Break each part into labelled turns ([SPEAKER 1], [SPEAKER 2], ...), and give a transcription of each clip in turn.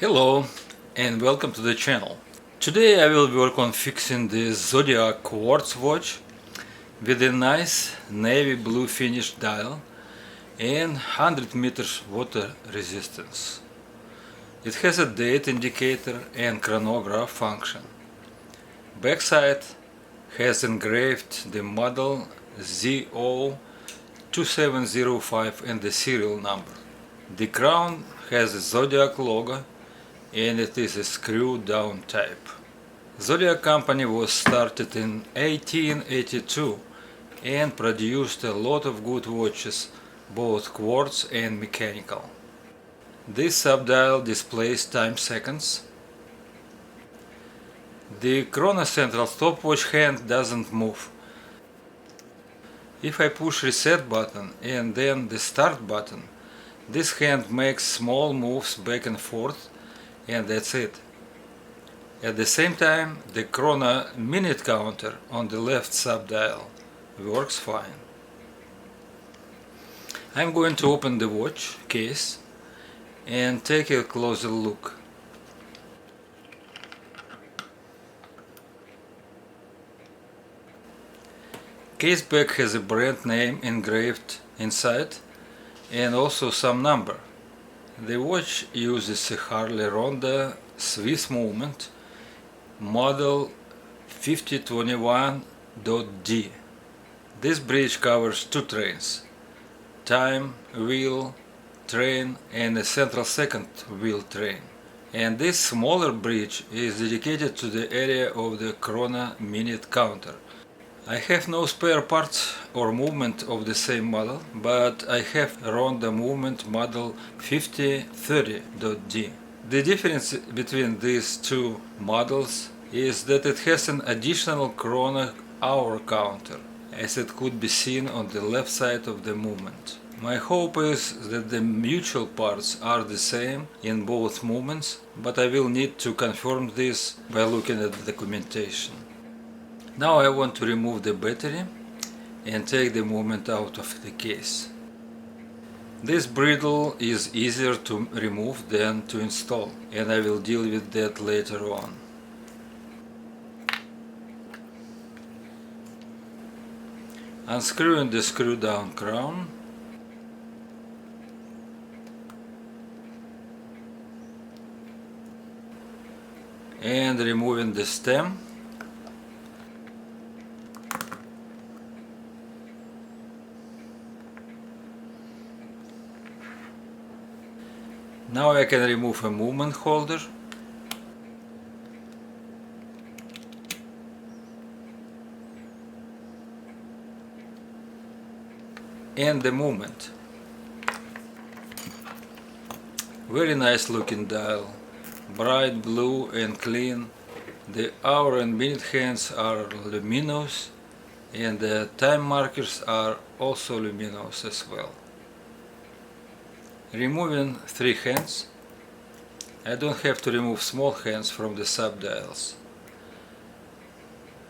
[SPEAKER 1] Hello and welcome to the channel. Today I will work on fixing the Zodiac quartz watch with a nice navy blue finish dial and 100 meters water resistance. It has a date indicator and chronograph function. Backside has engraved the model ZO2705 and the serial number. The crown has a Zodiac logo and it is a screw down type. Zodiac company was started in 1882 and produced a lot of good watches, both quartz and mechanical. This subdial displays time seconds. The chrono central stopwatch hand doesn't move. If I push reset button and then the start button, this hand makes small moves back and forth, and that's it. At the same time, the chrono minute counter on the left subdial works fine. I'm going to open the watch case and take a closer look. Case back has a brand name engraved inside and also some number. The watch uses a Harley Ronda Swiss movement model 5021.D. This bridge covers two trains, time wheel train and a central second wheel train. And this smaller bridge is dedicated to the area of the chrono minute counter. I have no spare parts or movement of the same model, but I have Ronda movement model 5030.D. The difference between these two models is that it has an additional chrono hour counter, as it could be seen on the left side of the movement. My hope is that the mutual parts are the same in both movements, but I will need to confirm this by looking at the documentation. Now I want to remove the battery and take the movement out of the case. This bridle is easier to remove than to install, and I will deal with that later on. Unscrewing the screw down crown, and removing the stem. Now I can remove a movement holder and the movement. Very nice looking dial, bright blue and clean. The hour and minute hands are luminous and the time markers are also luminous as well. Removing three hands. I don't have to remove small hands from the subdials.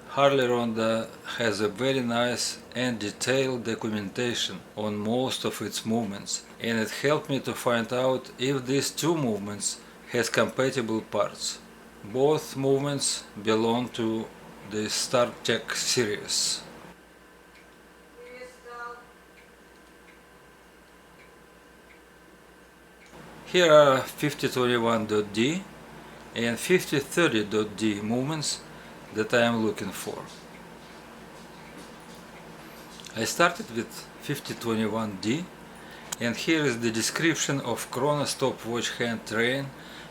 [SPEAKER 1] Harley Ronda has a very nice and detailed documentation on most of its movements, and it helped me to find out if these two movements has compatible parts. Both movements belong to the Star Trek series. Here are 5021.D and 5030.D movements that I am looking for. I started with 5021.D, and here is the description of chrono stopwatch hand train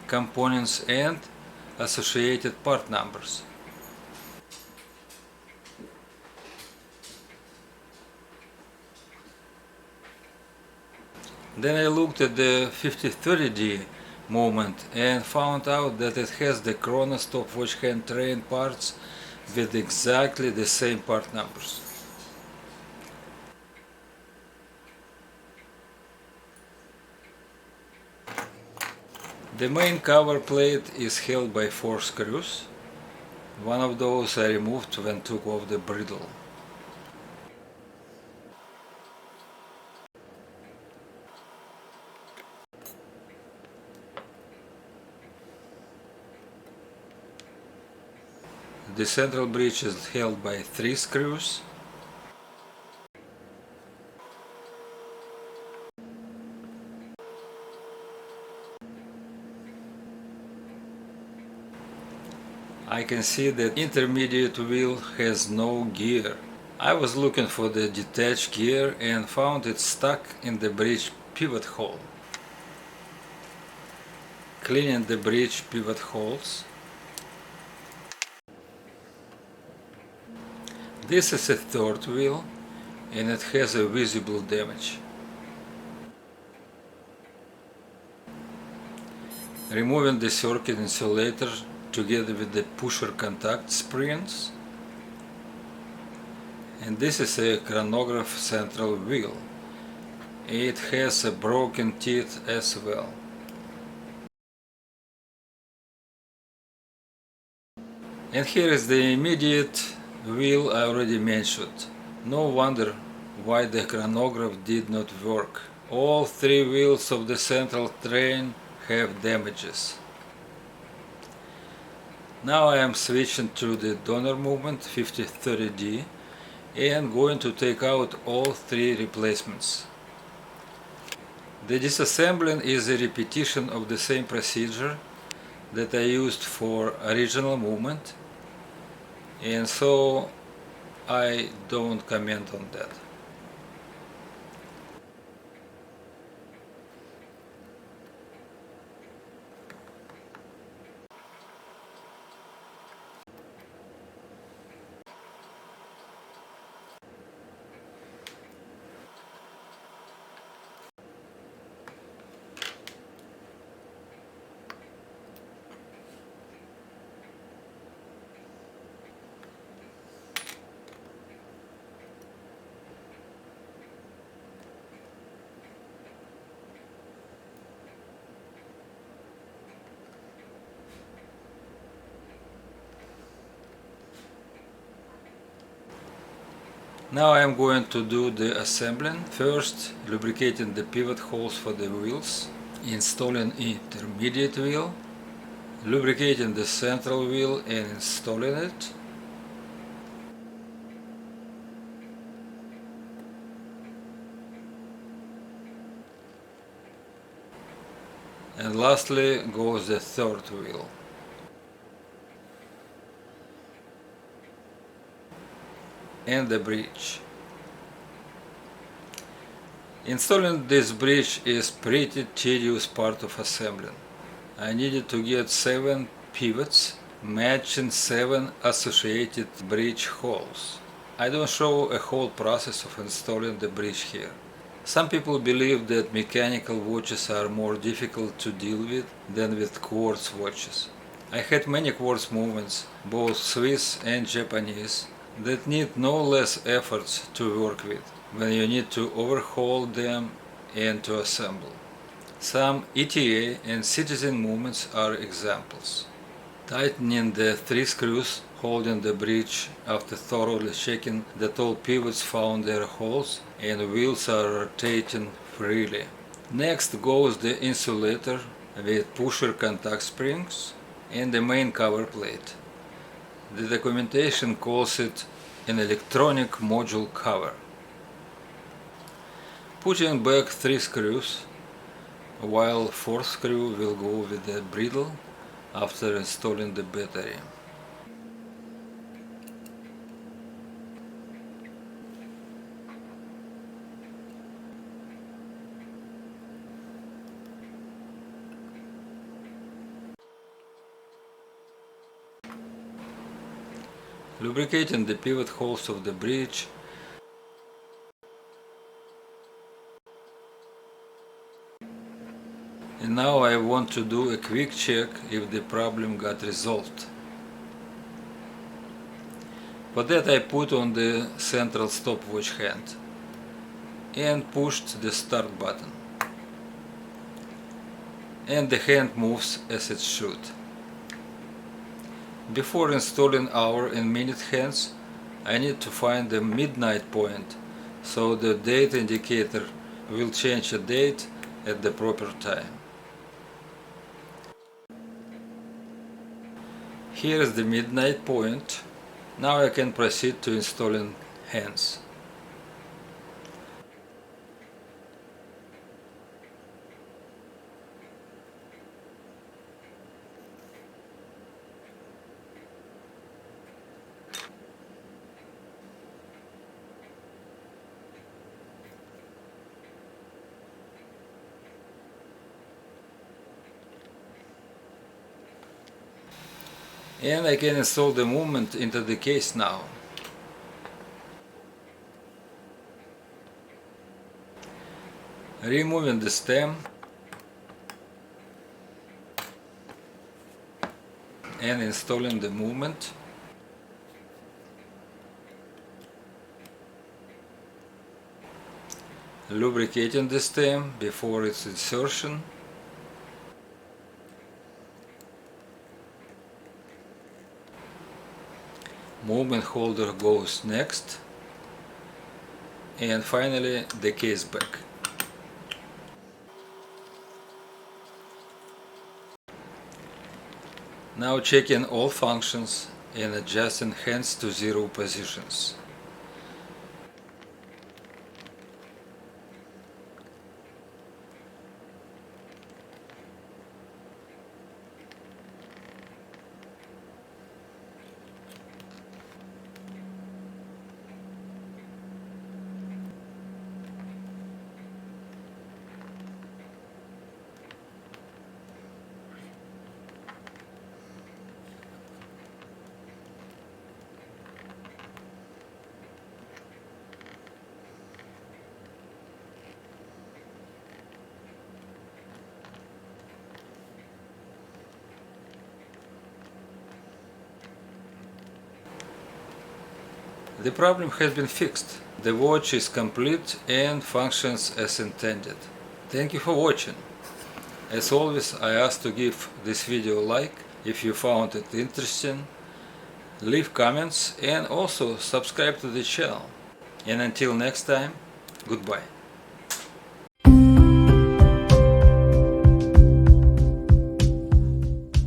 [SPEAKER 1] components and associated part numbers. Then I looked at the 5030D movement and found out that it has the chrono stopwatch hand train parts with exactly the same part numbers. The main cover plate is held by 4 screws. One of those I removed when took off the bridle. The central bridge is held by 3 screws. I can see that intermediate wheel has no gear. I was looking for the detached gear and found it stuck in the bridge pivot hole. Cleaning the bridge pivot holes. This is a third wheel and it has a visible damage. Removing the circuit insulator together with the pusher contact springs. And this is a chronograph central wheel. It has a broken teeth as well. And here is the immediate wheel I already mentioned. No wonder why the chronograph did not work. All 3 wheels of the central train have damages. Now I am switching to the donor movement 5030D and going to take out all 3 replacements. The disassembling is a repetition of the same procedure that I used for original movement, and so I don't comment on that. Now I am going to do the assembling. First, lubricating the pivot holes for the wheels, installing intermediate wheel, lubricating the central wheel and installing it. And lastly goes the third wheel. And the bridge. Installing this bridge is pretty tedious part of assembling. I needed to get 7 pivots matching 7 associated bridge holes. I don't show a whole process of installing the bridge here. Some people believe that mechanical watches are more difficult to deal with than with quartz watches. I had many quartz movements, both Swiss and Japanese, that need no less efforts to work with when you need to overhaul them and to assemble. Some ETA and citizen movements are examples. Tightening the 3 screws holding the bridge after thoroughly checking that all pivots found their holes and wheels are rotating freely. Next goes the insulator with pusher contact springs and the main cover plate. The documentation calls it an electronic module cover. Putting back 3 screws, while 4th screw will go with the bridle after installing the battery. Lubricating the pivot holes of the bridge. And now I want to do a quick check if the problem got resolved. For that I put on the central stopwatch hand and pushed the start button. And the hand moves as it should. Before installing hour and minute hands, I need to find the midnight point, so the date indicator will change a date at the proper time. Here is the midnight point. Now I can proceed to installing hands. And I can install the movement into the case now. Removing the stem and installing the movement. Lubricating the stem before its insertion. Movement holder goes next, and finally the case back. Now checking all functions and adjusting hands to 0 positions. The problem has been fixed. The watch is complete and functions as intended. Thank you for watching. As always, I ask to give this video a like if you found it interesting, leave comments and also subscribe to the channel. And until next time, goodbye.